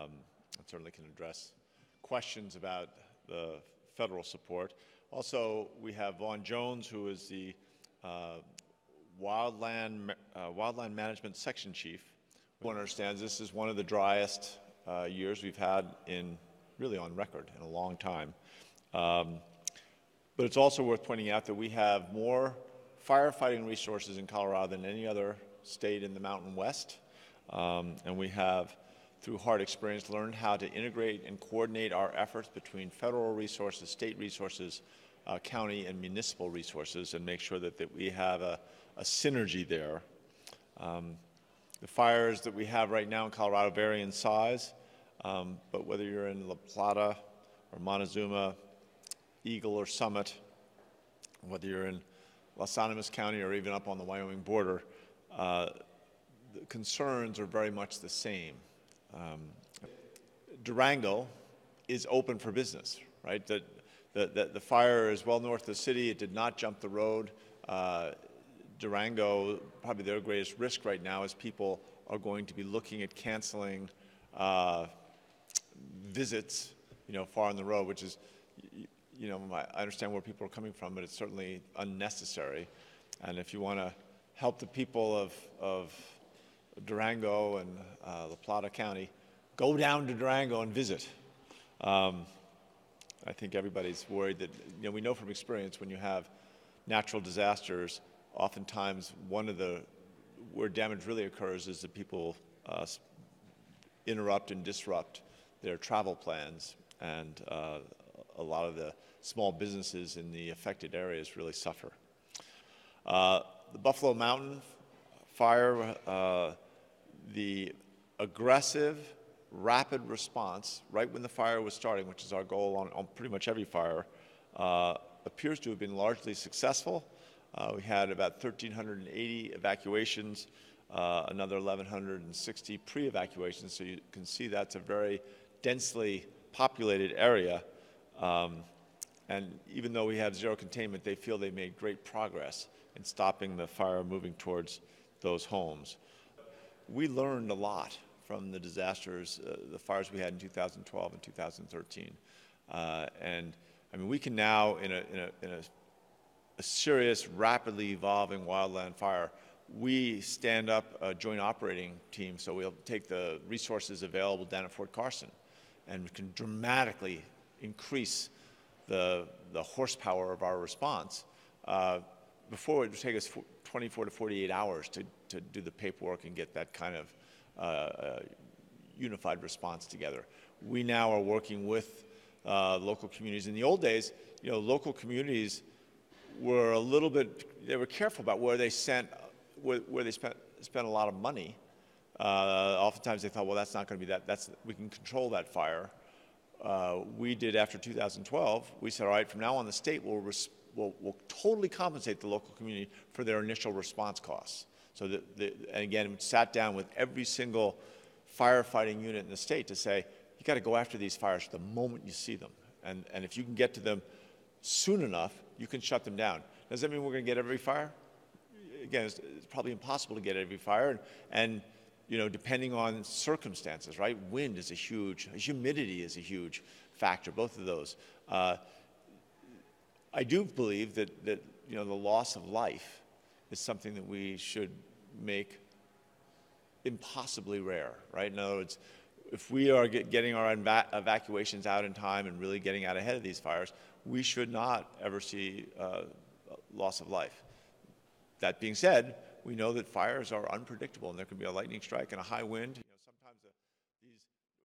and certainly can address questions about the federal support. Also, we have Vaughn Jones, who is the Wildland Management Section Chief. Everyone understands this is one of the driest years we've had really on record in a long time. But it's also worth pointing out that we have more firefighting resources in Colorado than any other state in the Mountain West. And we have, through hard experience, learned how to integrate and coordinate our efforts between federal resources, state resources, county and municipal resources, and make sure that we have a synergy there. The fires that we have right now in Colorado vary in size, but whether you're in La Plata or Montezuma, Eagle or Summit, whether you're in Los Animas County or even up on the Wyoming border, the concerns are very much the same. Durango is open for business, right? The fire is well north of the city. It did not jump the road. Durango, probably their greatest risk right now is people are going to be looking at canceling visits, far on the road, which is, I understand where people are coming from, but it's certainly unnecessary. And if you want to help the people of Durango and La Plata County, go down to Durango and visit. I think everybody's worried that, we know from experience when you have natural disasters, oftentimes where damage really occurs is that people interrupt and disrupt their travel plans, and a lot of the small businesses in the affected areas really suffer. The Buffalo Mountain fire, the aggressive, rapid response right when the fire was starting, which is our goal on pretty much every fire, appears to have been largely successful. We had about 1,380 evacuations, another 1,160 pre-evacuations, so you can see that's a very densely populated area. And even though we have zero containment, they feel they made great progress in stopping the fire moving towards those homes. We learned a lot from the disasters, the fires we had in 2012 and 2013. And I mean, we can now, in a serious, rapidly evolving wildland fire, we stand up a joint operating team, so we'll take the resources available down at Fort Carson and can dramatically increase the horsepower of our response. Before, it would take us 24 to 48 hours to do the paperwork and get that kind of unified response together. We now are working with local communities. In the old days, local communities were they were careful about where they spent a lot of money. Oftentimes they thought, well, that's not going to be we can control that fire. We did after 2012, we said, all right, from now on the state will totally compensate the local community for their initial response costs. So and again, we sat down with every single firefighting unit in the state to say, you got to go after these fires the moment you see them. And if you can get to them soon enough, you can shut them down. Does that mean we're going to get every fire? Again, it's probably impossible to get every fire. And depending on circumstances, right? Wind is humidity is a huge factor, both of those. I do believe that the loss of life is something that we should make impossibly rare, right? In other words, if we are getting our evacuations out in time and really getting out ahead of these fires, we should not ever see loss of life. That being said, we know that fires are unpredictable, and there could be a lightning strike and a high wind.